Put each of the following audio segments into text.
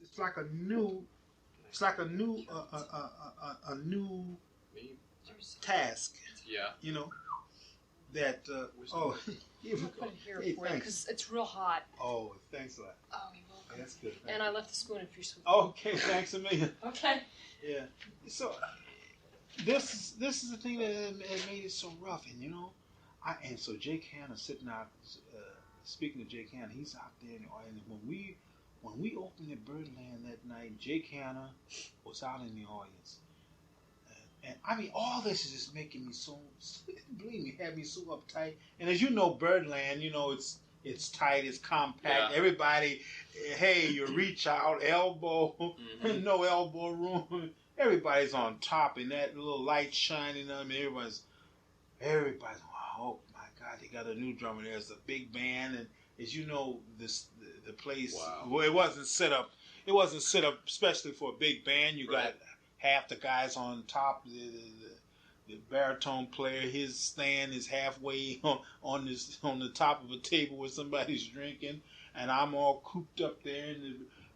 it's like a new a new task. Yeah. You know that. Oh, I'll put it here hey, for you thanks. because it's real hot. Oh, thanks a lot. Oh, you're welcome. That's good. And I left the spoon if you're sweet. Okay, thanks a million. Okay. Yeah. So this is the thing that had made it so rough, and you know, and so Jake Hanna sitting out, speaking to Jake Hanna, he's out there, and when we opened at Birdland that night, Jake Hanna was out in the audience, and I mean, all this is just making me so, believe me, had me so uptight. And as you know, Birdland, you know, it's tight, it's compact. Yeah. Everybody, hey, you reach out, elbow, no elbow room. Everybody's on top, and that little light shining on them. Everybody's, oh my God, they got a new drummer. There's a big band, and as you know, the place. Wow. Well, it wasn't set up. It wasn't set up especially for a big band. You got half the guys on top. The baritone player, his stand is halfway on the top of a table where somebody's drinking, and I'm all cooped up there,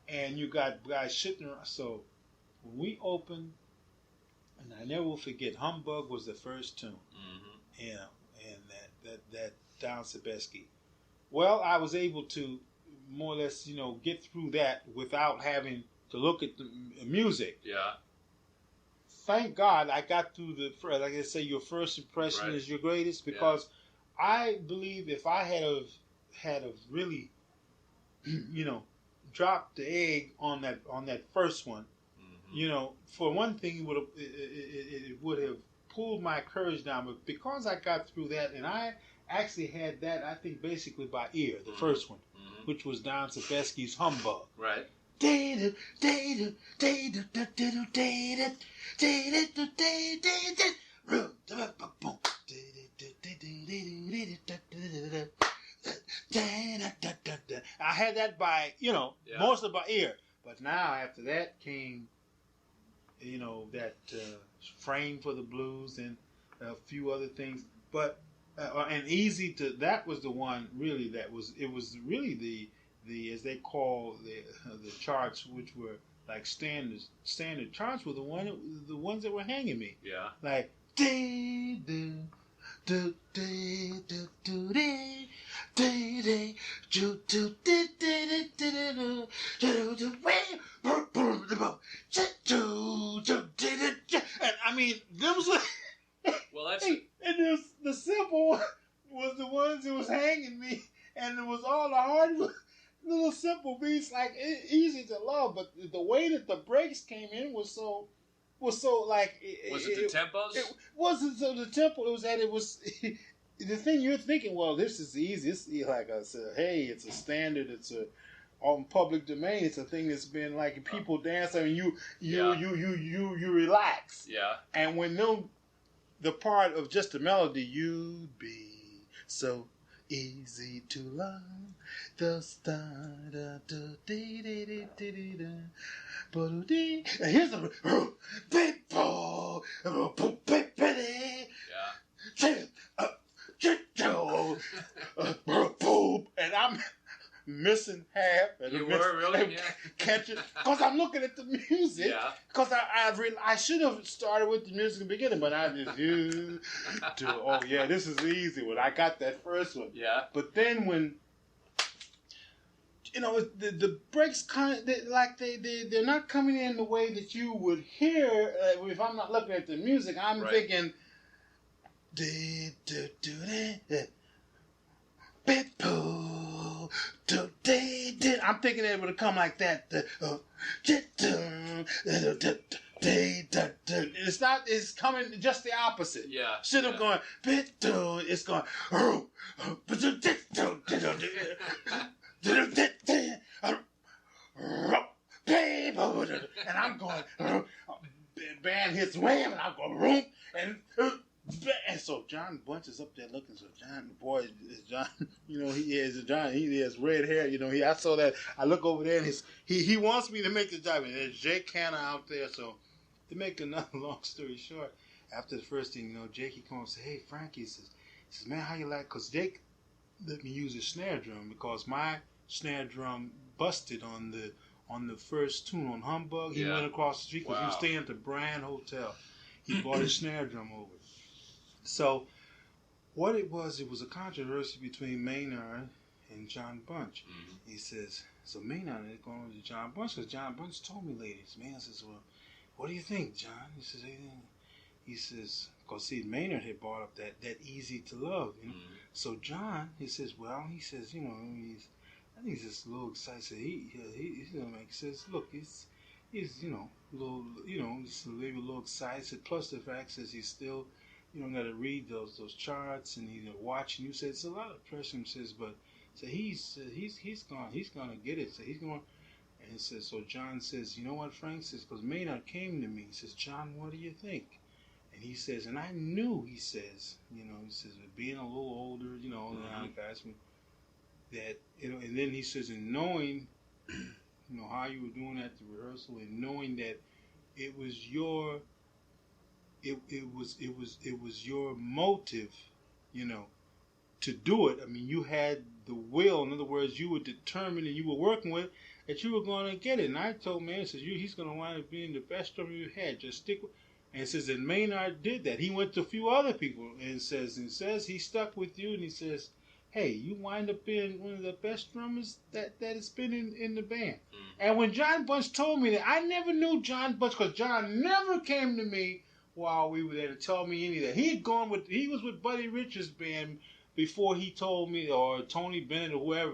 and you got guys sitting around. So when we opened, and I never will forget, Humbug was the first tune. Yeah, and that down Sebesky. Well, I was able to more or less, you know, get through that without having to look at the music. Yeah. Thank God I got through like I say, your first impression is your greatest, because I believe if I had really, you know, dropped the egg on that first one, you know, for one thing, it would have pulled my courage down. But because I got through that, and I actually had that, I think basically by ear, the first one, which was Don Sebesky's Humbug. Right. I had that by, you know, most of by ear. But now after that came, you know, that Frame for the Blues and a few other things. But and Easy to, that was the one really it was really the as they call the charts, which were like standard charts, were the ones that were hanging me. Yeah. Like and I mean, there was well, that's and the simple was the ones that was hanging me, and it was all the hard little simple beats, like easy to love, but the way that the breaks came in was so like. Was it the tempos? It wasn't so the tempo. It was that it was the thing you're thinking. Well, this is easy. It's like I said. Hey, it's a standard. It's on public domain. It's a thing that's been like people dance. I mean, you relax. Yeah. And when the part of just the melody, you'd be so easy to love. The star, da, da, dee, dee, dee, dee, dee, da, ba, dee. And here's the people, and I'm missing half. And you were really catching because I'm looking at the music. Yeah. Because I should have started with the music in the beginning, but I just this is easy one. I got that first one. Yeah. But then when you know the breaks they're not coming in the way that you would hear if I'm not looking at the music. I'm thinking. I'm thinking it would come like that. It's not. It's coming just the opposite. Yeah. Instead of going, it's going. And I'm going. Band hits wham, and I'm going room and so John Bunch is up there looking. So John, the boy is John. You know, he has red hair. You know, I saw that. I look over there, and he wants me to make the job. And there's Jake Hanna out there. So to make another long story short, after the first thing, you know, Jake, he comes and says, "Hey, Frankie," he says, "Man, how you like?" Because Jake let me use his snare drum because my snare drum busted on on the first tune on Humbug. He went across the street because he was staying at the Brand Hotel. He brought his snare drum over. So what it was a controversy between Maynard and John Bunch. Mm-hmm. He says, so Maynard is going to John Bunch because John Bunch told me, ladies. Maynard says, well, what do you think, John? He says, because see, Maynard had brought up that easy to love. You know? Mm-hmm. So John, he says, well, he says, you know, I think he's just a little excited. So he's gonna make. He says, look, he's you know, a little, you know, just maybe a little excited. Plus the fact says he's still, you know, got to read those charts and he's watching. You said it's a lot of pressure. He says, but so he's gonna get it. So he's going. And he says, so John says, you know what, Frank says, because Maynard came to me. He says, John, what do you think? And he says, and I knew, he says, you know, he says, being a little older, you know, mm-hmm. the guys, that, you know, and then he says, and knowing, you know, how you were doing at the rehearsal, and knowing that it was your, it was your motive, you know, to do it. I mean, you had the will. In other words, you were determined and you were working with that you were going to get it. And I told man, says, he's going to wind up being the best drummer you had. Just stick with. And says, and Maynard did that. He went to a few other people and says he stuck with you. And he says, hey, you wind up being one of the best drummers that has been in the band. Mm-hmm. And when John Bunch told me that, I never knew John Bunch because John never came to me while we were there to tell me any of that. He was with Buddy Richards' band before he told me, or Tony Bennett or whoever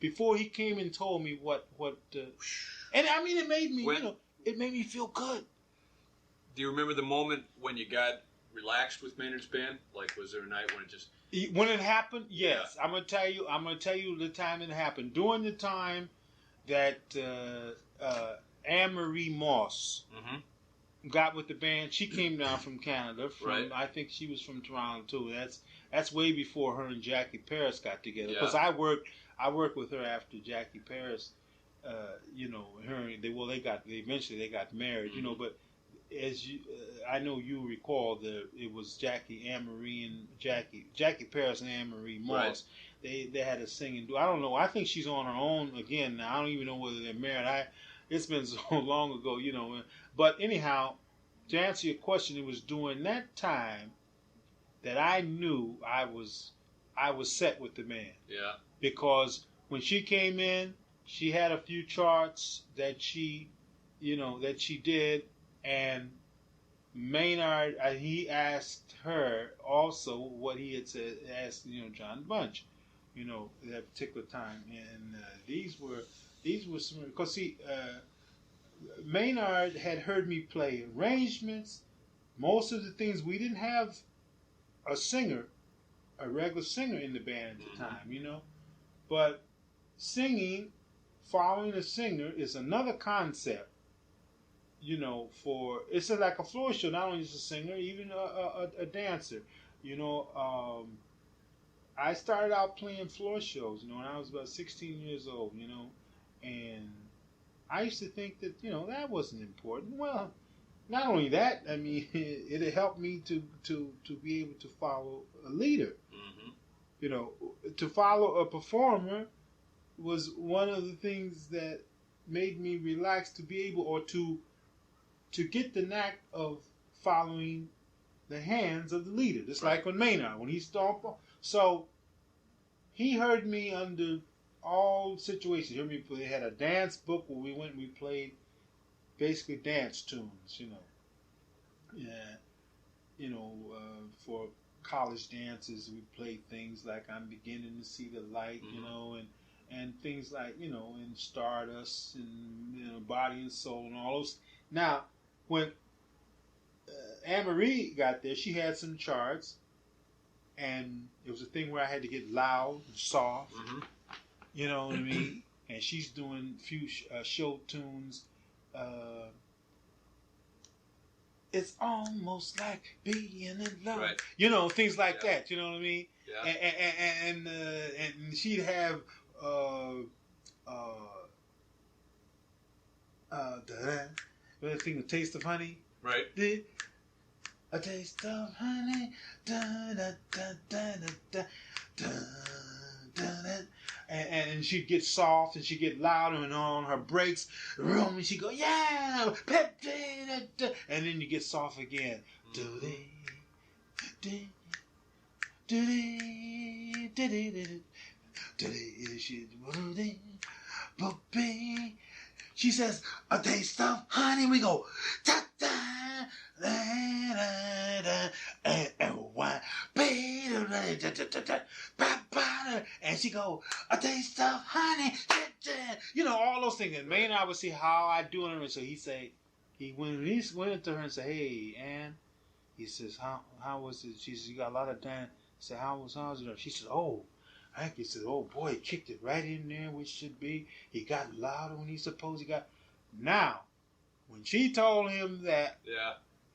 before he came and told me what and I mean, it made me, it made me feel good. Do you remember the moment when you got relaxed with Maynard's band? Like, was there a night when it just... When it happened, yes. Yeah. I'm gonna tell you the time it happened. During the time that Anne-Marie Moss got with the band, she came down from Canada. I think she was from Toronto too. That's way before her and Jackie Paris got together. Because I worked with her after Jackie Paris. You know, they eventually got married. You know, but as you, I know you recall it was Jackie Paris and Anne-Marie Moss. Right. They had a singing duo. I don't know. I think she's on her own again now. I don't even know whether they're married. It's been so long ago, you know. But anyhow, to answer your question, it was during that time that I knew I was set with the band. Yeah. Because when she came in, she had a few charts that she did. And Maynard, he asked her also what he had asked John Bunch, at that particular time, and these were some, because see, Maynard had heard me play arrangements. Most of the things, we didn't have a regular singer in the band at the time, but singing, following a singer is another concept. It's like a floor show, not only just a singer, even a dancer. I started out playing floor shows, when I was about 16 years old, and I used to think that, that wasn't important. Well, not only that, I mean, it helped me to be able to follow a leader. Mm-hmm. To follow a performer was one of the things that made me relax, to be able, or to get the knack of following the hands of the leader. Just like when Maynard, when he stomped on. So he heard me under all situations. He heard me play. They had a dance book where we went and we played basically dance tunes, Yeah, for college dances, we played things like I'm Beginning to See the Light, and things like, and Stardust and, Body and Soul and all those. Now, when Anne-Marie got there, she had some charts, and it was a thing where I had to get loud and soft, you know what I mean? And she's doing a few show tunes. It's almost like being in love, right. Things like that. You know what I mean? Yeah. And she'd have the thing, A Taste of Honey. Right. A taste of honey. Da, da, da, da, da, da, and she'd get soft and she'd get louder, and on her breaks, and she'd go, yeah, and then you get soft again. She says, a taste of honey. We go, ta da, da da da, and why, and she go, a taste of honey. You know, all those things. And Maynard would see how I do it, and so he went to her and said, hey, Ann, he says, how was it? She says, you got a lot of time. He said, how's it? She said, oh. He said, oh boy, he kicked it right in there where it should be. He got louder when he supposed he got. Now, when she told him that,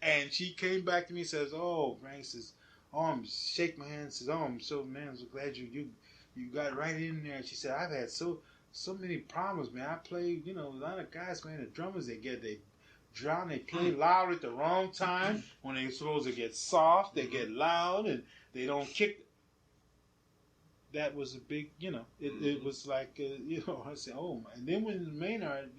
and she came back to me and says, oh, Frank says, oh, I'm shake my hand and says, oh, I'm so glad you got right in there. And she said, I've had so many problems, man. I play, a lot of guys, man, the drummers they drown, they play loud at the wrong time. When they're supposed to get soft, they get loud and they don't kick. That was a big, it was like, I said, oh, and then when Maynard,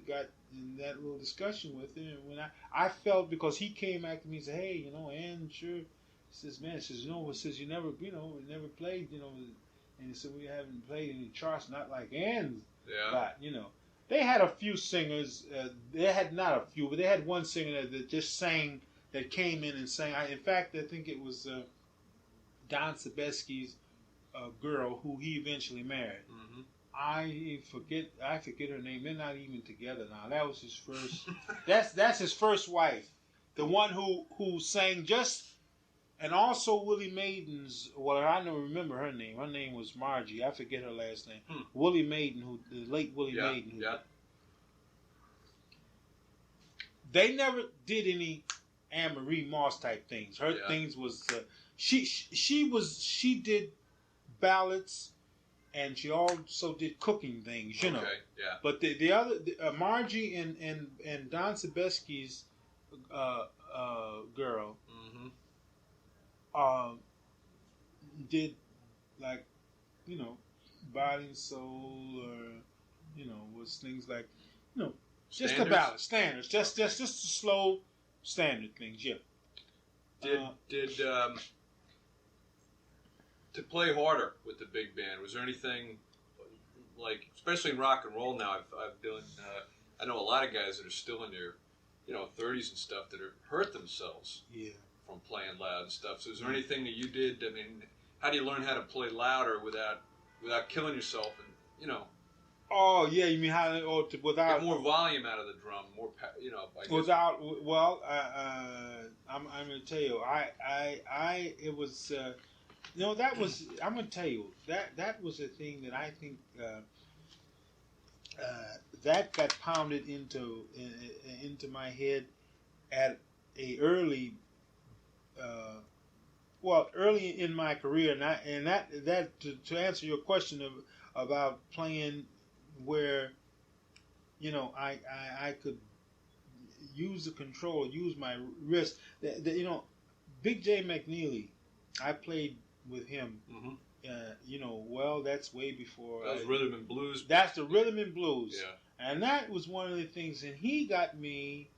got in that little discussion with him, and when I felt, because he came back to me and said, hey, Ann, sure, he says, man, since you never, never played, and he said, we haven't played any charts, not like Ann's, but, they had a few singers, they had not a few, but they had one singer that just sang, that came in and sang. In fact, I think it was Don Sebesky's girl who he eventually married. Mm-hmm. I forget her name. They're not even together now. That was his first. that's his first wife, the one who sang just, and also Willie Maiden's. Well, I don't remember her name. Her name was Margie. I forget her last name. Willie Maiden, the late Willie Maiden. They never did any Anne-Marie Moss type things. Her things was she did ballads, and she also did cooking things, you know. But the other Margie and Don Sebesky's girl did, like, Body and Soul, or was things like, just the ballad standards, just the slow standard things. Did to play harder with the big band, was there anything, like, especially in rock and roll now, I've done, I know a lot of guys that are still in their 30s and stuff that are hurt themselves from playing loud and stuff. So is there anything that you did? I mean, how do you learn how to play louder without killing yourself, and Oh yeah, you mean how? Without get more volume out of the drum, more I guess. Without, well, I'm going to tell you, it was, that was, I'm going to tell you, that was a thing that I think that got pounded into my head at a early in my career, and that to answer your question about playing where I could use the control, use my wrist. Big Jay McNeely, I played with him. Well, that's way before. That was rhythm and blues. That's the rhythm and blues. And that was one of the things. And he got me.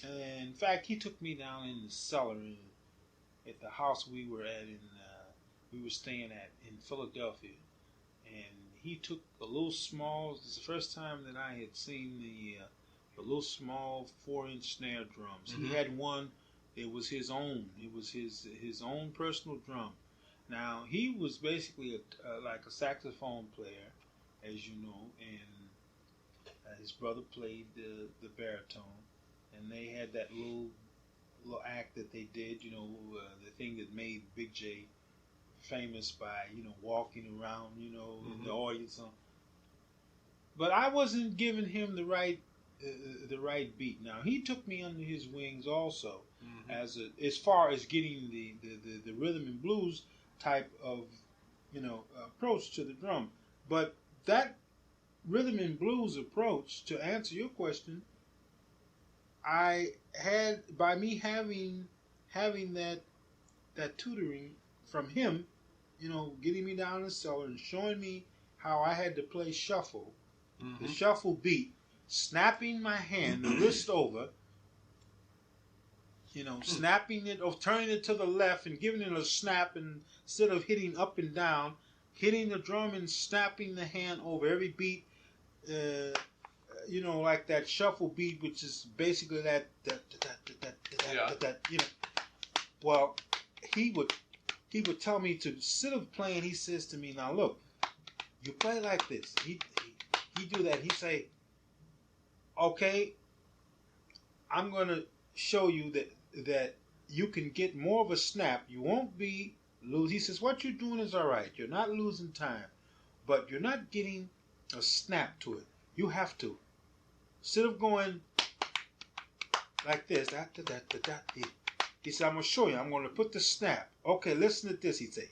In fact, he took me down in the cellar at the house we were at we were staying at in Philadelphia, and he took a little small. This is the first time that I had seen the little small 4-inch snare drums. He had one. It was his own. It was his own personal drum. Now he was basically like a saxophone player, as you know, and his brother played the baritone, and they had that little act that they did. The thing that made Big J famous by walking around in the audience. But I wasn't giving him the right beat. Now he took me under his wings also, as far as getting the rhythm and blues type of approach to the drum. But that rhythm and blues approach, to answer your question, I had, by me having that tutoring from him, getting me down the cellar and showing me how I had to play shuffle, Mm-hmm. the shuffle beat, snapping my hand, the wrist over, snapping it or turning it to the left and giving it a snap, and instead of hitting up and down, hitting the drum and snapping the hand over every beat, like that shuffle beat, which is basically that. Well, he would tell me to, instead of playing, he says to me, now look, you play like this. He do that. He'd say, okay, I'm going to show you that you can get more of a snap. You won't be lose. He says, what you're doing is all right. You're not losing time, but you're not getting a snap to it. You have to. Instead of going like this, he said, I'm going to show you. I'm going to put the snap. Okay, listen to this, he'd say.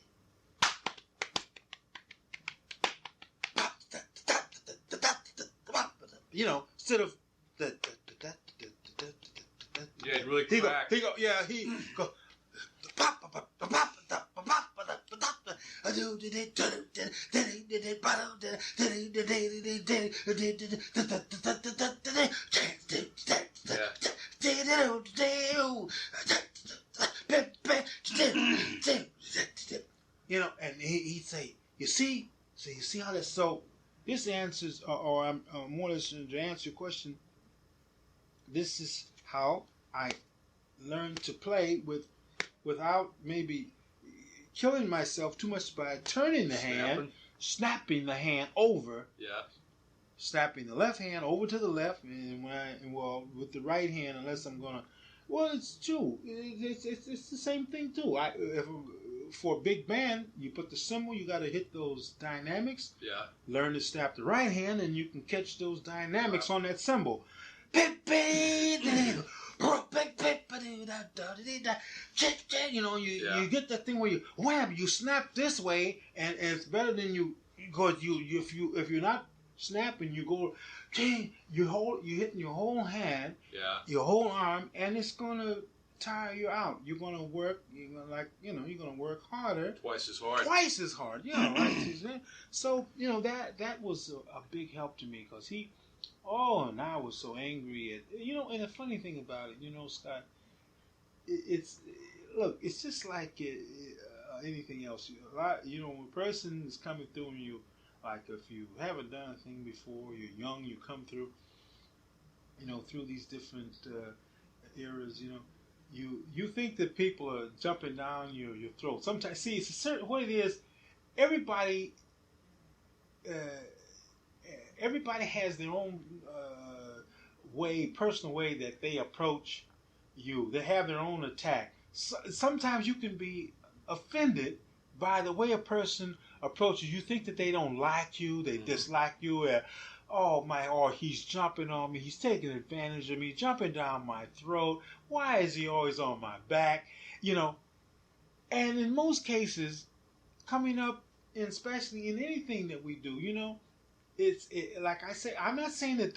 Instead of Yeah, it really cracked. He go. And he'd say, you see how that's so. This answers, or I'm more or less to answer your question. This is how I learned to play without maybe killing myself too much by turning the hand, snapping the hand over. Yeah. Snapping the left hand over to the left, and with the right hand, unless I'm gonna. Well, it's true. It's the same thing too. For a big band, you put the cymbal, you got to hit those dynamics. Yeah. Learn to snap the right hand, and you can catch those dynamics on that cymbal. You get that thing where you wham, you snap this way, and it's better than you, because if you're not snapping, you go, you're hitting your whole hand, your whole arm, and it's gonna tire you out. You're gonna work, you're gonna work harder. Twice as hard. Right? So that was a big help to me, because and I was so angry at, and the funny thing about it, Scott, it's just like anything else. When a person is coming through and you, like, if you haven't done a thing before, you're young, you come through, through these different eras, you think that people are jumping down your throat. Sometimes, see, it's a certain, what it is, everybody has their own personal way that they approach you. They have their own attack. Sometimes you can be offended by the way a person approaches. You think that they don't like you, they dislike you, or he's jumping on me, he's taking advantage of me, jumping down my throat. Why is he always on my back? And in most cases, coming up, and especially in anything that we do, it's like I say, I'm not saying that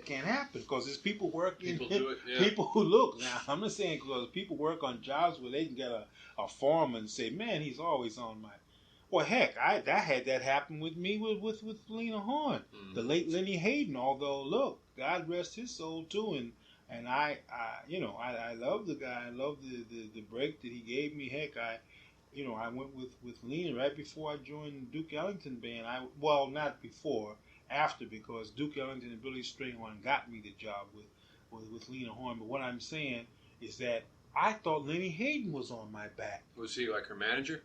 can't happen, because there's people working. People do it, yeah. People who look. Now, I'm not saying, because people work on jobs where they can get a foreman and say, man, he's always on my. Well, heck, I had that happen with me with Lena Horne, the late Lenny Hayton. Although, look, God rest his soul too, and I love the guy. I love the break that he gave me. Heck, I went with Lena right before I joined Duke Ellington band. Not before, after, because Duke Ellington and Billy Stringhorn got me the job with Lena Horne. But what I'm saying is that I thought Lenny Hayton was on my back. Was he like her manager?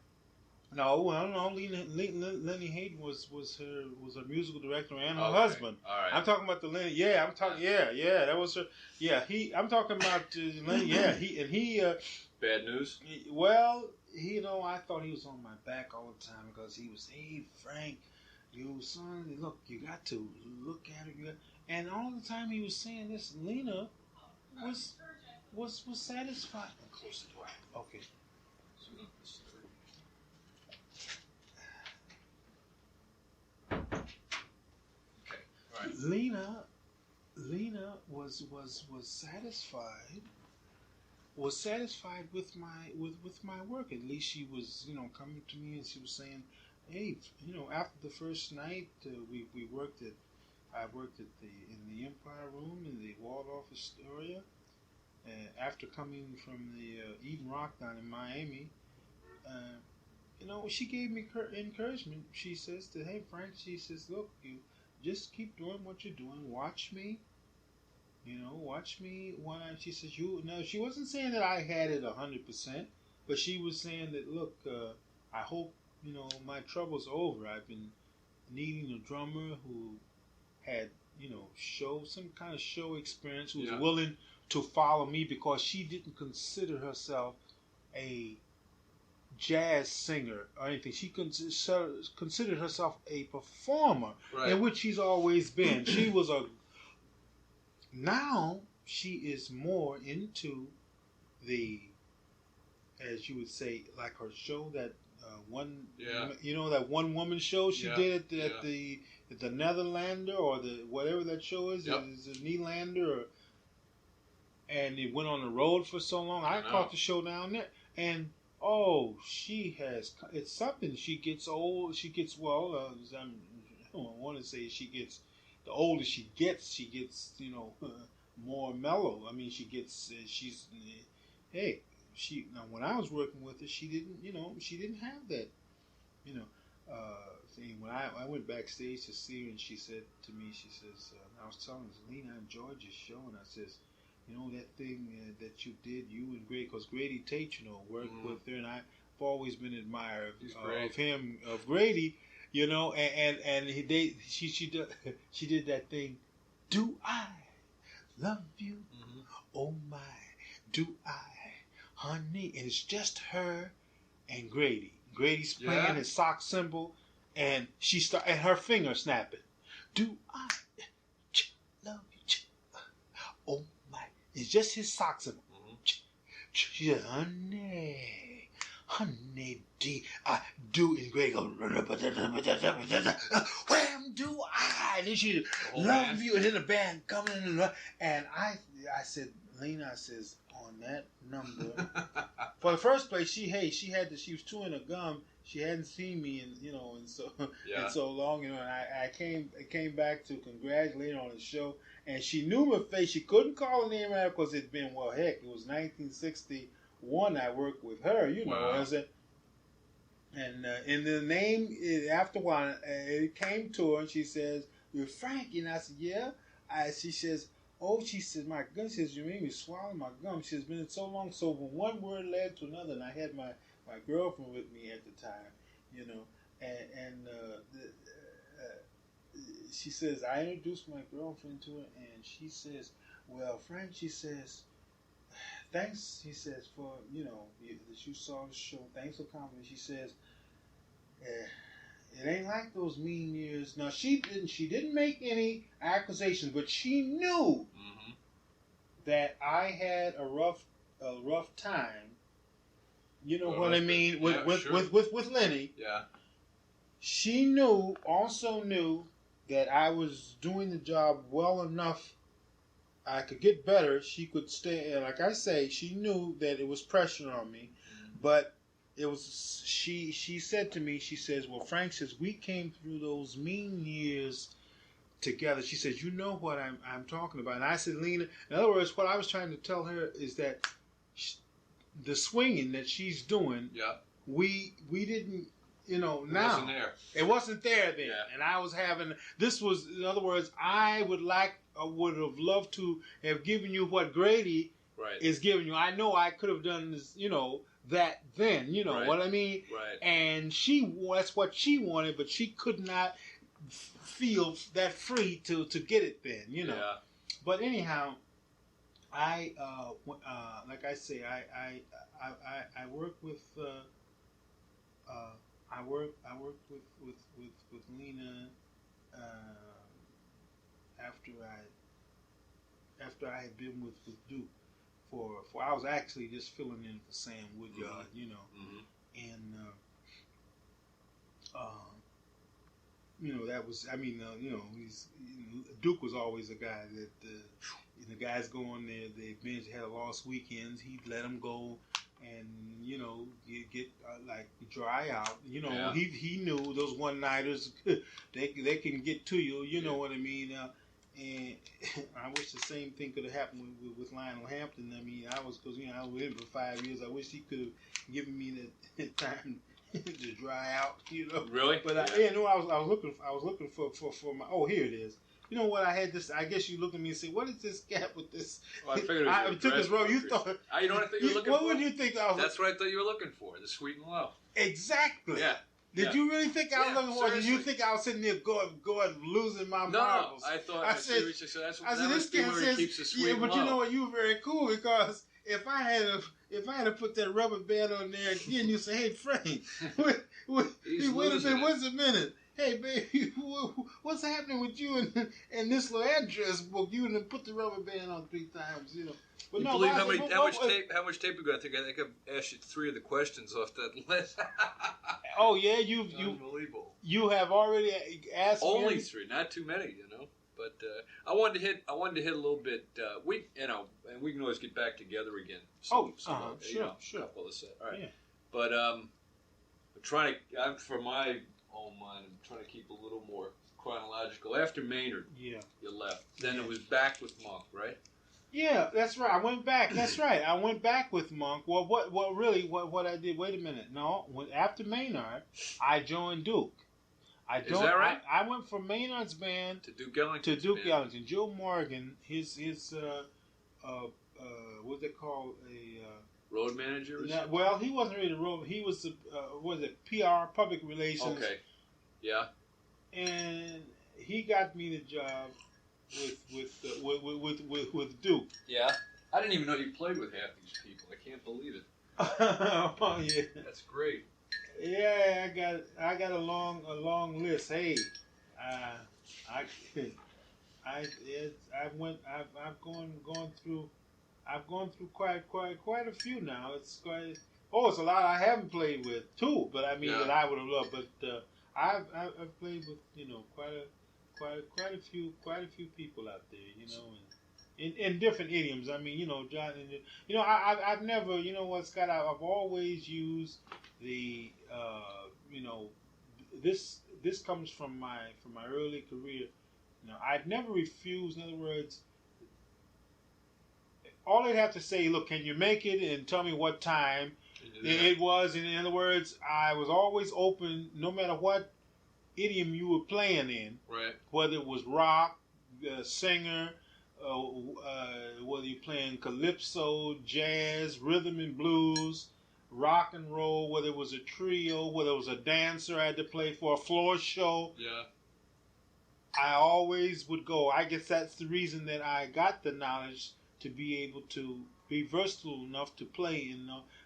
No, Lenny Hayton was her musical director and her husband. All right. I'm talking about the Lenny. Yeah, I'm talking. Yeah, that was her. Yeah, I'm talking about Lenny. Yeah, he. Bad news. I thought he was on my back all the time, because he was, hey, Frank, son, look, you got to look at it. And all the time he was saying this, Lena was satisfied. Close the door. Okay. All right. Lena was satisfied was satisfied with my work. At least she was, coming to me and she was saying, "Hey, after the first night, we worked at. I worked in the Empire Room in the Waldorf Astoria. After coming from the Eden Rock down in Miami, she gave me encouragement. She says that, hey, Frank, she says, look, you just keep doing what you're doing. Watch me. Watch me when she says, she wasn't saying that I had it 100%, but she was saying that, look, I hope, my trouble's over. I've been needing a drummer who had, some kind of show experience, who was willing to follow me, because she didn't consider herself a jazz singer or anything. She considered herself a performer, in which she's always been. Now she is more into the, as you would say, like her show, that that one woman show she did at the Netherlander, or the whatever that show is. Is it Nylander? And it went on the road for so long. I caught the show down there, and it's something. She gets old. She gets I don't want to say she gets. The older she gets, more mellow. I mean, now when I was working with her, she didn't have that, thing. When I went backstage to see her, and she said to me, she says, I was telling her, Lena, I enjoyed your show, and I says, that thing that you did, you and Grady, because Grady Tate, worked with her, and I've always been an admirer of him, of Grady. She did that thing. Do I love you? Mm-hmm. Oh my, do I, honey? And it's just her and Grady. Grady's playing his sock cymbal, and and her finger snapping. Do I love you? Oh my, it's just his sock cymbal. Mm-hmm. She said, honey, D, I do, and Greg goes, wham, do I? And then she love you, and then the band coming in, and I said, Lena, I says, on that number, for the first place, she was chewing a gum. She hadn't seen me in so long, and I came back to congratulate her on the show, and she knew my face. She couldn't call her name out because it'd been, it was 1961 I worked with her, and in the name, after a while, it came to her, and she says, "You're Frankie," and I said, "Yeah." She says, she says, "My goodness," she says, "you made me swallow my gum." She says, "It's been so long." So when one word led to another, and I had my girlfriend with me at the time, she says, I introduced my girlfriend to her, and she says, "Well, Frank," she says, "thanks," he says, "for, that you saw the show. Thanks for coming." She says, it ain't like those mean years. Now, she didn't make any accusations, but she knew that I had a rough time. You know what I mean? With Lenny. Yeah. She also knew that I was doing the job well enough. I could get better. She could stay. And like I say, she knew that it was pressure on me. But it was, she said to me, she says, "Well, Frank," says, "we came through those mean years together." She says, "You know what I'm talking about." And I said, "Lena," in other words, what I was trying to tell her is that the swinging that she's doing, we didn't, now. Wasn't there. It wasn't there then. Yeah. And I was this was, in other words, I would have loved to have given you what Grady is giving you. I know I could have done this, that then, what I mean? Right. And that's what she wanted, but she could not feel that free to get it then, Yeah. But anyhow, I like I say, I work with I worked with Lena after I had been with Duke for I was actually just filling in for Sam Woodyard, and that was, Duke was always a guy that the guys go on there, they binge had lost weekends. He'd let them go, and get like dry out. Yeah. He knew those one nighters they can get to you. You know what I mean? And I wish the same thing could have happened with Lionel Hampton. I mean, I was with him for 5 years. I wish he could have given me that time to dry out. Really? But I was looking for my. Oh, here it is. You know what? I had this. I guess you look at me and say, "What is this gap with this?" Well, I figured it was took this road. You thought. You know what I thought you were looking what for? What would you think I was? That's what I thought you were looking for. The sweet and low. Exactly. Yeah. Did you really think I was looking for? Did you seriously. think I was sitting there going losing my No, marbles? I thought. I said, this cat says, keeps the sweet yeah, and but low. you know what? You were very cool because if I had put that rubber band on there again, you say, "Hey, Frank, wait a minute. Hey, baby, what's happening with you and this little address book? You done put the rubber band on 3 times, But You no, believe how much tape we got? I think I've asked you 3 of the questions off that list. Oh yeah, Unbelievable. you have already asked Only me 3, not too many, But I wanted to hit a little bit. And we can always get back together again. Sure. Couple of set. All right. Yeah. But I'm for my own mind, I'm trying to keep a little more chronological. After Maynard, you left. Then it was back with Monk, right? Yeah, that's right. I went back. That's right. I went back with Monk. Well, what I did? Wait a minute. No, after Maynard, I joined Duke. Is that right? I went from Maynard's band to Duke Ellington. Ellington. Joe Morgan, his what's they call road manager? Or something? Well, he wasn't really road. He was PR, public relations. Okay. Yeah. And he got me the job with Duke. Yeah. I didn't even know you played with half these people. I can't believe it. Oh yeah. That's great. Yeah, I got a long list. Hey, I've gone through quite a few now. It's a lot I haven't played with too, but I mean that I would have loved. But I've played with quite a few people out there, and in different idioms. I mean, John, I've never, Scott, I've always used the this comes from my early career. I've never refused. In other words, all they'd have to say, look, can you make it, and tell me what time it was. In other words, I was always open, no matter what idiom you were playing in, right? Whether it was rock, singer, whether you're playing calypso, jazz, rhythm and blues, rock and roll, whether it was a trio, whether it was a dancer I had to play for, a floor show. Yeah. I always would go. I guess that's the reason that I got the knowledge to be able to be versatile enough to play,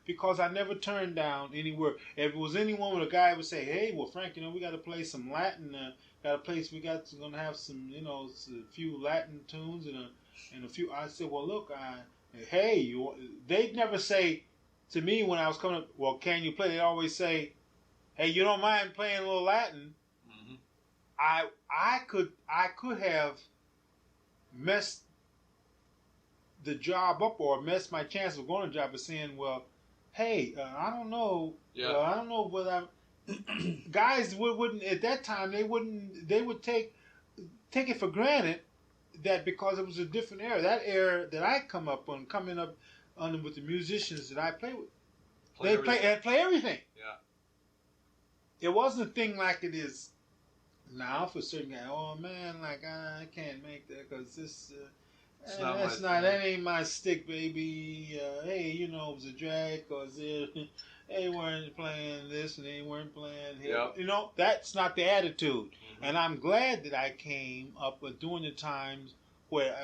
because I never turned down any work. If it was anyone, a guy would say, "Hey, well, Frank, we got to play some Latin. Gonna have some, a few Latin tunes and a few." I said, "Well, look, they'd never say to me when I was coming up, well, can you play?" They'd always say, "Hey, you don't mind playing a little Latin?" Mm-hmm. I could have messed the job up or messed my chance of going to the job by saying, "Well, hey, I don't know. Yeah. Well, I don't know whether I'm." Guys wouldn't at that time. They would take it for granted that because it was a different era. That era that I coming up under with the musicians that I play with, they play everything. Yeah. It wasn't a thing like it is now for certain guys. Oh man, like I can't make that because this. That ain't my stick, baby. Hey, it was a drag because they weren't playing this and they weren't playing here. Yep. That's not the attitude. Mm-hmm. And I'm glad that I came up during the times where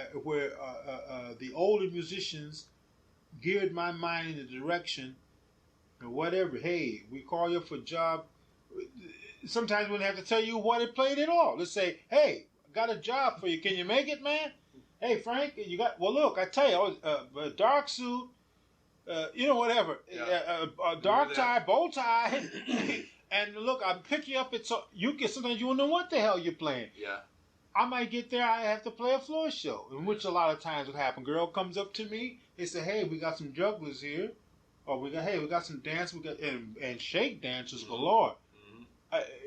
the older musicians geared my mind in the direction or whatever. Hey, we call you up for a job. Sometimes we wouldn't have to tell you what it played at all. Let's say, hey, I got a job for you. Can you make it, man? Hey, Frank, well, look, I tell you, a dark suit, whatever, a dark tie, bow tie, and look, I'll pick you up. Sometimes you won't know what the hell you're playing. Yeah. I might get there, I have to play a floor show, in which a lot of times would happen. Girl comes up to me, they say, hey, we got some jugglers here. Or we got some dance, and shake dancers galore.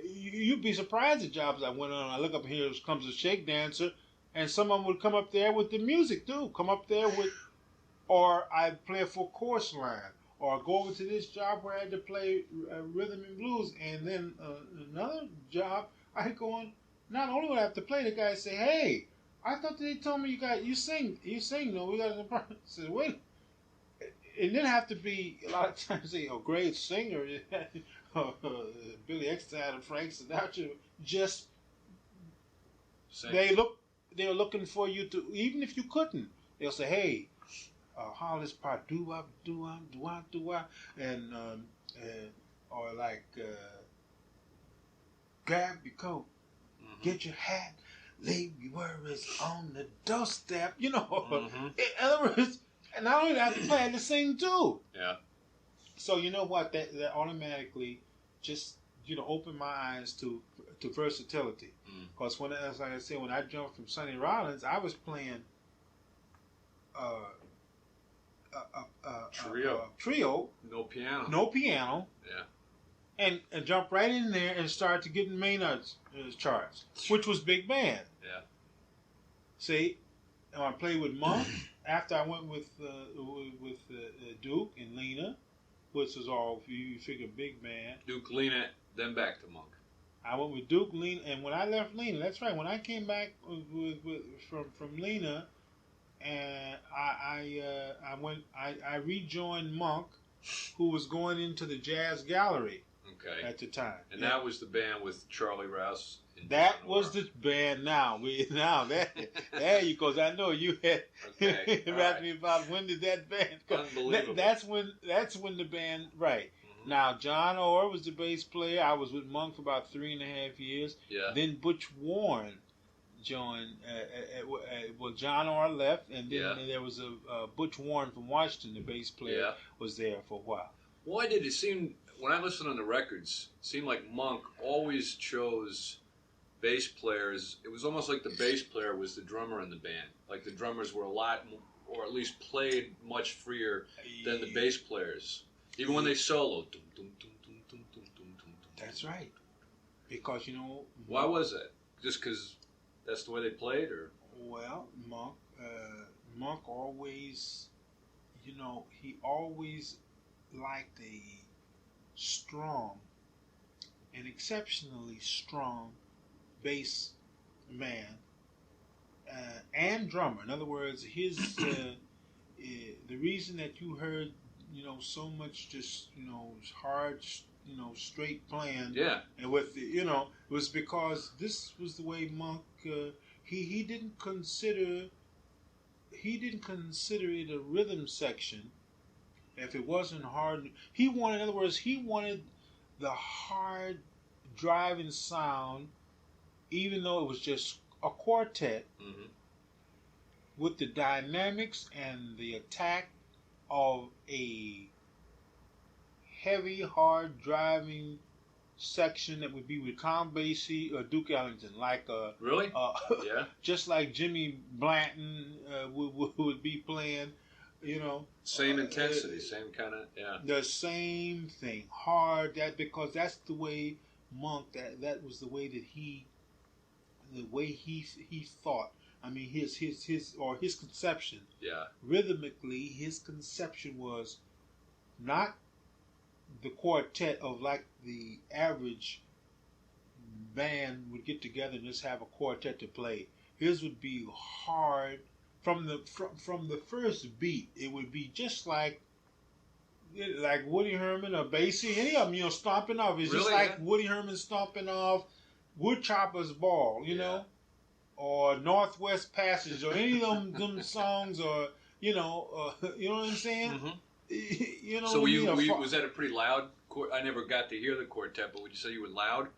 You'd be surprised at jobs I went on. I look up here, comes a shake dancer, and someone would come up there with the music too. Come up there with, or I'd play a full course line, or go over to this job where I had to play rhythm and blues, and then another job I go on. Not only would I have to play, the guy say, "Hey, I thought they told me you sing. No, we got an apartment." I said, "Wait." It didn't have to be a lot of times a great singer, Billy Eckstine and Frank Sinatra. Just they were looking for you to, even if you couldn't, they'll say, "Hey, how this part do up, and or like grab your coat, get your hat, leave your worries on the doorstep." You know, in other words. And not only that, I had to sing too. Yeah. So you know what? That automatically just opened my eyes to versatility. Because as I said, when I jumped from Sonny Rollins, I was playing trio. No piano. No piano. Yeah. And jumped right in there and started getting Maynard's charts, which was big band. Yeah. See, I played with Monk. After I went with Duke and Lena, which was all, you figure, big band. Duke, Lena, then back to Monk. I went with Duke, Lena, and when I left Lena, that's right. When I came back from Lena, and I rejoined Monk, who was going into the Jazz Gallery. Okay. At the time. And that was the band with Charlie Rouse. That was the band. There you go. I know you had asked me about when did that band come. Unbelievable. That's when the band, right. Now, John Orr was the bass player. I was with Monk for about 3.5 years. Yeah. Then Butch Warren joined. John Orr left, and then there was a Butch Warren from Washington, the bass player, was there for a while. Why did it seem, when I listened on the records, it seemed like Monk always chose bass players? It was almost like the bass player was the drummer in the band. Like the drummers were a lot more, or at least played much freer than the bass players. Even when they soloed. That's right. Because, why was that? Just because that's the way they played, or? Well, Monk always, he always liked a strong, an exceptionally strong bass man and drummer. In other words, his the reason that you heard so much just hard straight playing and with was because this was the way Monk he didn't consider it a rhythm section if it wasn't hard. He wanted, in other words, the hard driving sound, even though it was just a quartet, with the dynamics and the attack of a heavy, hard driving section that would be with Tom Basie or Duke Ellington, like really, just like Jimmy Blanton would be playing, same intensity, same kind of the same thing, hard. That because that's the way Monk. That was the way that he thought. I mean, his conception. Yeah. Rhythmically, his conception was not the quartet of like the average band would get together and just have a quartet to play. His would be hard from the first beat. It would be just like Woody Herman or Basie, any of them, stomping off. It's just like Woody Herman stomping off Woodchopper's Ball, or Northwest Passage, or any of them songs, or you know what I'm saying? So was that a pretty loud? I never got to hear the quartet, but would you say you were loud?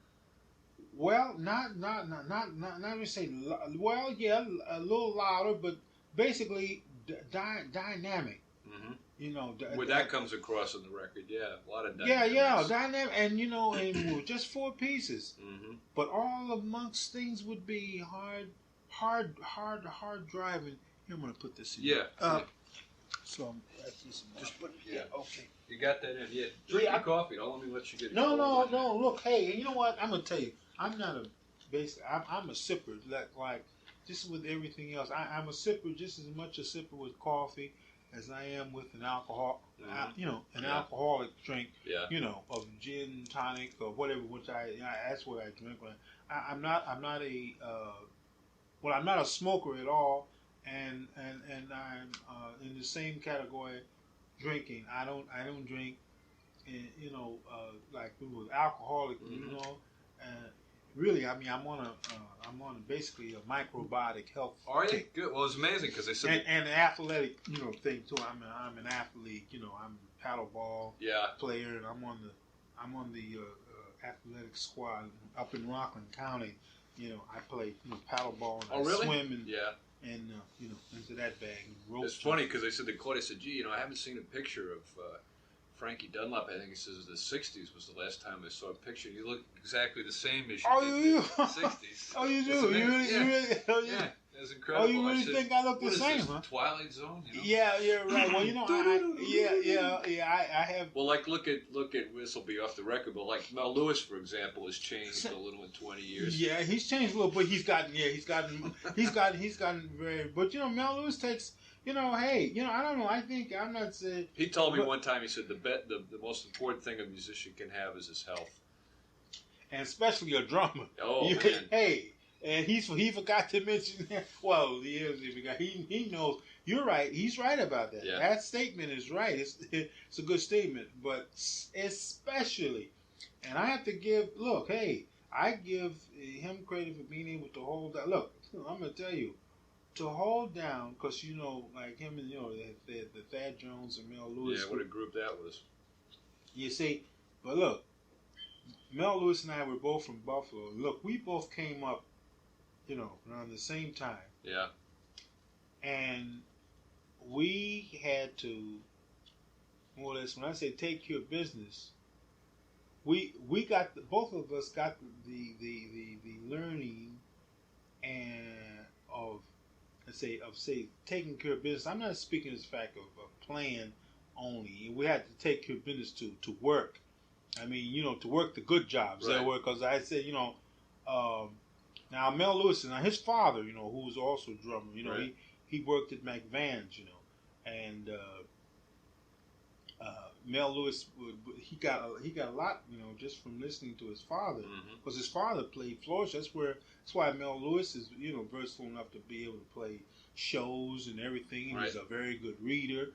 Well, not really say. Well, yeah, a little louder, but basically dynamic. Where that comes across on the record, a lot of dynamics. Dynamic, and and just 4 pieces. But all of Monk's things would be hard hard driving. Here, I'm gonna put this in. Yeah. So that's just put it. Yeah. Okay. You got that in. Yeah. Drink Yeah, your coffee. Don't let me let you get it. No. cold. Look, hey, you know what? I'm gonna tell you. I'm not a basic. I'm a sipper. Like just with everything else. I'm a sipper, just as much a sipper with coffee as I am with an alcohol. An alcoholic drink. Yeah. Of gin, tonic, or whatever. Which that's what I drink. I'm not a smoker at all. And I'm in the same category drinking. I don't drink, like with alcoholic. Really, I mean, I'm on basically a microbiotic health. Are you thing. good? Well, it's amazing because they said and athletic, thing too. I'm an athlete. I'm a paddleball player, and I'm on the athletic squad up in Rockland County. I play paddleball and I swim and into that bag. It's funny because they said they said, gee, I haven't seen a picture of Frankie Dunlop. I think he says the 60s was the last time I saw a picture. You look exactly the same as you did in the 60s. Oh, you do? You really? Yeah, that's incredible. Oh, you really think I look the same, huh? Twilight Zone? Yeah, you're right. Well, I have. Well, like look at this will be off the record, but like Mel Lewis, for example, has changed a little in 20 years. Yeah, he's changed a little, but he's gotten very. But Mel Lewis takes. Hey, I don't know. I think I'm not saying. He told me one time. He said the most important thing a musician can have is his health, and especially a drummer. Oh man. Hey, and he forgot to mention. Well, he knows. You're right. He's right about that. Yeah. That statement is right. It's a good statement, but especially, and I have to give. Look, hey, I give him credit for being able to hold that. Look, I'm gonna tell you. To hold down, because like him and the Thad Jones and Mel Lewis. Yeah, what a group that was. You see, but look, Mel Lewis and I were both from Buffalo. Look, we both came up, around the same time. Yeah. And we had to, more or less, when I say take care of business, we got both of us got the learning and of. Say taking care of business. I'm not speaking as a fact of playing only. We had to take care of business to work. I mean, to work the good jobs. Right. Because I said, now Mel Lewis, now his father, who was also a drummer, right. he worked at McVan's, and Mel Lewis, he got a lot, just from listening to his father, because his father played floor shows. That's why Mel Lewis is, versatile enough to be able to play shows and everything. Right. He's a very good reader,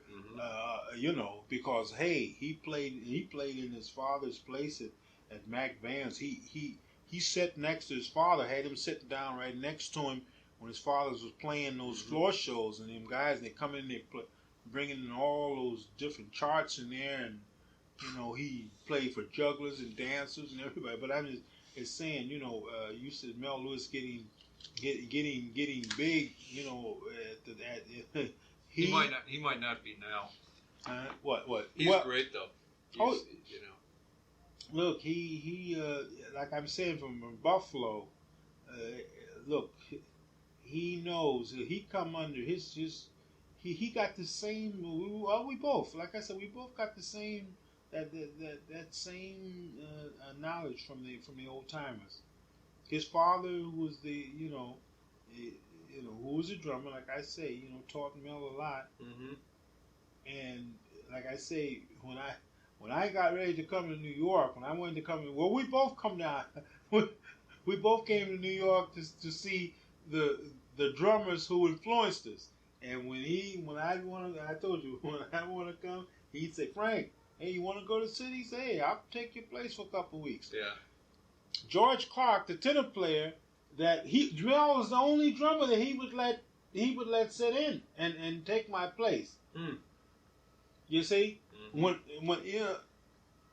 because hey, he played in his father's place at McVan's. He sat next to his father, had him sitting down right next to him when his father was playing those floor shows, and them guys, they come in, they play. Bringing in all those different charts in there, and he played for jugglers and dancers and everybody. But I'm just saying, you said Mel Lewis getting big, he might not be now. What? He's great though. Look, he like I'm saying from Buffalo. Look, he knows he come under his. He got the same. We both, like I said, we both got the same that same knowledge from the old timers. His father, who was who was a drummer, like I say, taught Mel a lot. And like I say, when I got ready to come to New York, when I wanted to come, we both come down. We both came to New York to see the drummers who influenced us. And when I told you, when I want to come, he'd say, Frank, hey, you want to go to the city? He'd say, hey, I'll take your place for a couple of weeks. Yeah. George Clark, the tenor player, Mel was the only drummer that he would let sit in and take my place. You see, when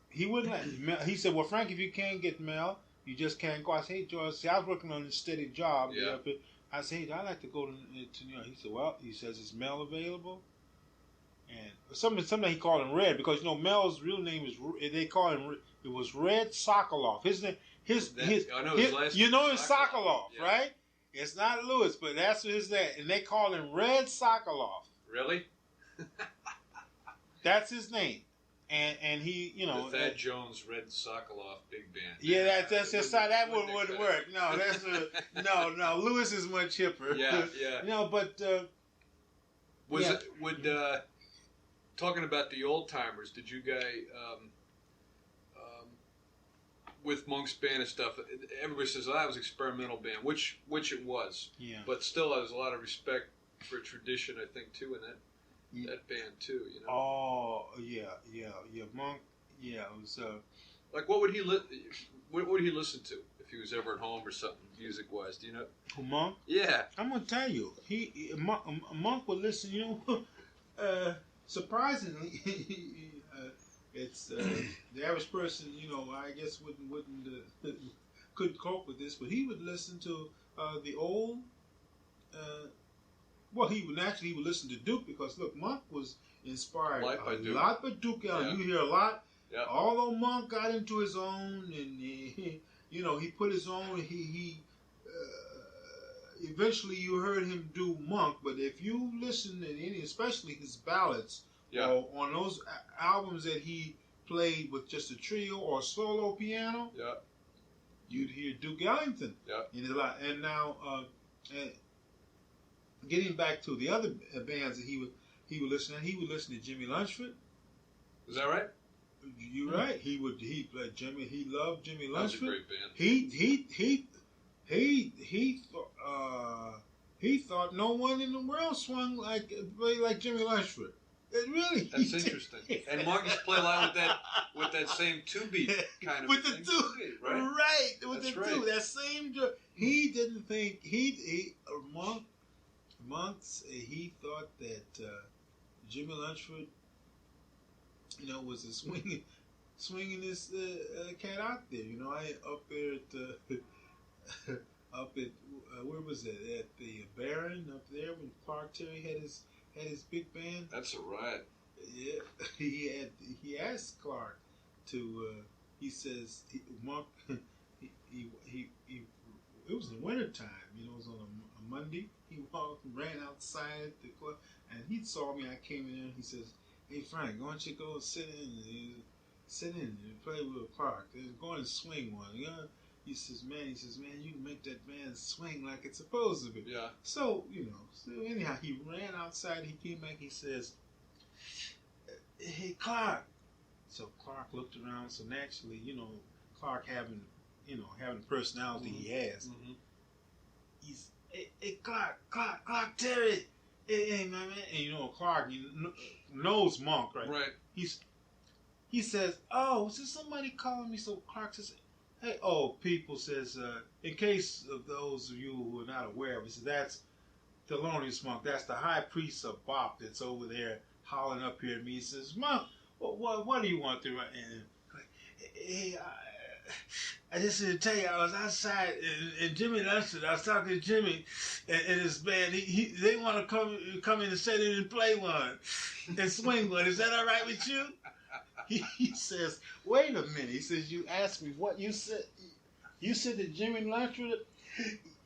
he wouldn't let Mel, he said, well, Frank, if you can't get Mel, you just can't go. I said, hey, George, see, I was working on a steady job. Yeah. I said, hey, I'd like to go to New York. He said, well, is Mel available? And something he called him Red, because Mel's real name is, they call him, it was Red Sokoloff. His name, his I know his last name is Sokoloff, yeah. right? It's not Lewis, but that's his name. And they call him Red Sokoloff. Really? That's his name. And he, you know. The Thad Jones Red Sokoloff Big Band. Yeah, that's just how that wouldn't work. No, that's no. Lewis is much hipper. Yeah. No, but talking about the old timers, did you guys with Monk's band and stuff? Everybody says, "Oh, that was experimental band," which it was. Yeah. But still, there's a lot of respect for tradition, I think, too, in that band too. You know. Oh yeah. Monk. Yeah, it was. Like, what would he listen to if he was ever at home or something, music wise? Do you know? Monk. Yeah. I'm gonna tell you, Monk would listen. You know, surprisingly, it's the average person. You know, I guess wouldn't couldn't cope with this, but he would listen to the old. Well, he would listen to Duke because look, Monk was inspired a lot by Duke. You hear a lot. Yeah. Although Monk got into his own, and he put his own. He eventually you heard him do Monk. But if you listen to any, especially his ballads, on those albums that he played with just a trio or solo piano, you'd hear Duke Ellington. In his lot. And now, getting back to the other bands that he would listen to, he would listen to Jimmie Lunceford. Is that right? You're right. He played Jimmy. He loved Jimmie Lunceford. That was a great band. He thought no one in the world played like Jimmie Lunceford. That's interesting. And Monk used to play a lot with that same two beat kind of with thing. The two, right? With That's the right. two, that same. He didn't think Monks. He thought that Jimmie Lunceford, was a swinging this cat out there. I up there at up at where was it? At the Baron up there when Clark Terry had his big band. That's a riot. Yeah, he asked Clark to. He says Monk. He it was in wintertime. It was on a Monday. He ran outside the club, and he saw me. I came in there, and he says, "Hey Frank, why don't you go sit in and play with Clark? Go and swing one." He says, man, you can make that band swing like it's supposed to be. Yeah. So, so anyhow, he ran outside, he came back, he says, "Hey, Clark." So Clark looked around, so naturally, Clark having the personality he has. Mm-hmm. He's, hey, Clark Terry. Hey, my man. And, Clark knows Monk, right? Right. He says, "Oh, is there somebody calling me?" So Clark says, "Hey, people," says, in case of those of you who are not aware of it, so that's Thelonious Monk. That's the high priest of Bop that's over there hollering up here at me. He says, "Monk, what do you want to?" And hey, I just need to tell you, I was outside and Jimmie Lunceford. I was talking to Jimmy and his band. They want to come in and sit in and play one and swing one. Is that all right with you? He says, "Wait a minute." He says, "You asked me what you said. You said that Jimmie Lunceford."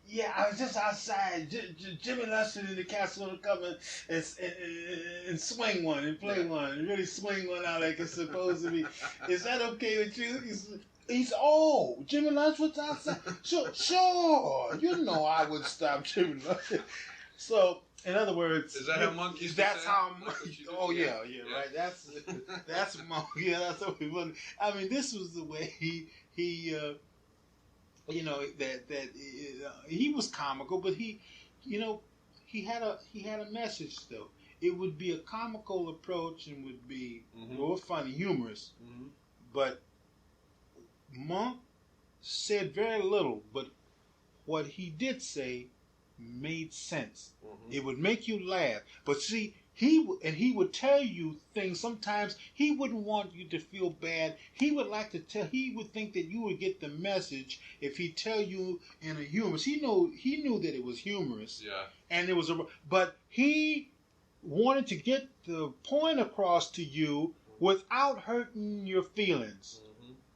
"Yeah, I was just outside. Jimmie Lunceford and the cats want to come and swing one and play one and really swing one out like it's supposed to be. Is that okay with you?" He's Jimmie Lunceford's outside. Sure. I would stop Jimmie Lunceford. So, in other words, is that how Monk used to that's say how. Yeah, Right. That's Monk. Yeah, that's what we want. I mean, this was the way he he was comical, but he had a message though. It would be a comical approach and would be more funny, humorous, but Monk said very little, but what he did say made sense. It would make you laugh. But see, he would tell you things. Sometimes he wouldn't want you to feel bad. He would think that you would get the message if he tell you in a humorous. He knew that it was humorous. Yeah. And it was but he wanted to get the point across to you without hurting your feelings.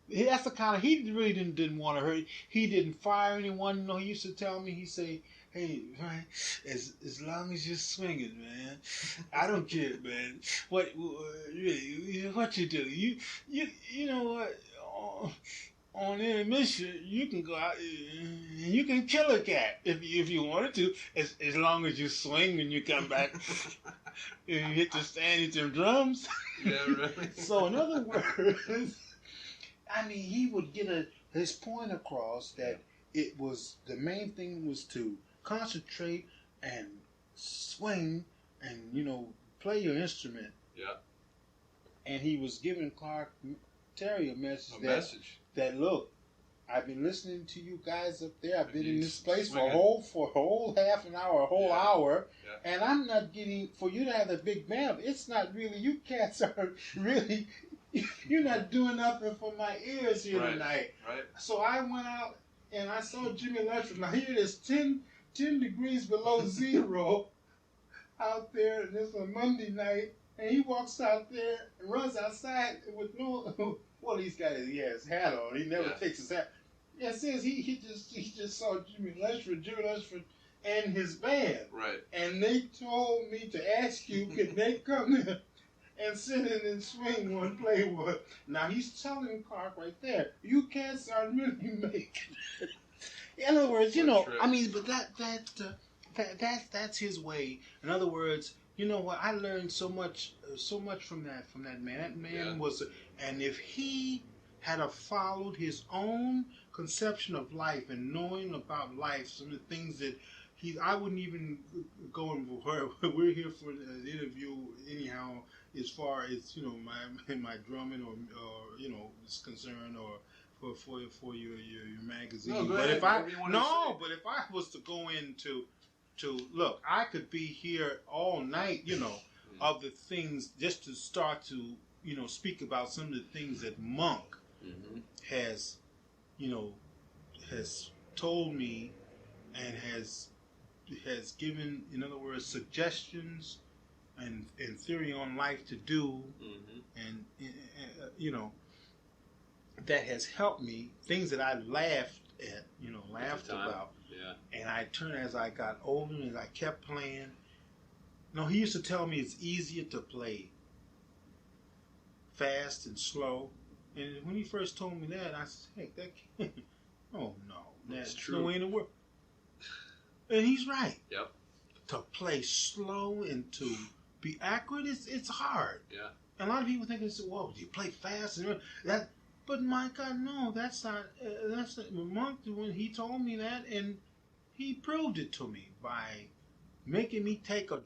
That's the kind of, he really didn't want to hurt. He didn't fire anyone. He used to tell me, he say, hey, man, as long as you're swinging, man, I don't care, man. What really? What you do? You know what? On intermission, you can go out and you can kill a cat if you wanted to, as long as you swing when you come back. You hit the stand, hit them drums. Yeah, really. So in other words, I mean, he would get his point across that it was the main thing was to concentrate and swing and play your instrument. Yeah. And he was giving Clark Terry a message that look, I've been listening to you guys up there. I've been in this place for a whole half an hour, a whole hour, and I'm not getting for you to have a big band. It's not really you cats are really. You're not doing nothing for my ears here tonight. Right. So I went out and I saw Jimmie Lunceford. Now here it is 10 degrees below zero out there, and it's a Monday night, and he walks out there and runs outside with no. Well, he has his hat on. He never takes his hat. Yeah, it says he just saw Jimmie Lunceford and his band. Right. And they told me to ask you, could they come in and sit in and swing one, play one. Now he's telling Clark right there, you cats aren't really making it. In other words, I mean, but that's his way. In other words, you know what? I learned so much from that man. That man was, and if he had followed his own conception of life and knowing about life, some of the things that I wouldn't even go in. We're here for the interview anyhow. As far as my drumming or is concerned, or for your magazine. No, but ahead. if I was to go into look, I could be here all night, of the things just to start to speak about some of the things that Monk has told me and has given, in other words, suggestions and theory on life to do, and that has helped me. Things that I laughed about, and I turned as I got older and as I kept playing. He used to tell me it's easier to play fast and slow. And when he first told me that, I said, "Heck, that can't. Oh no, that's no way in the world." And he's right. Yep. To play slow and to be accurate, it's hard. Yeah. And a lot of people think it's, well, you play fast and that. But my God, no, that's not. That's not, Monk, when he told me that, and he proved it to me by making me take a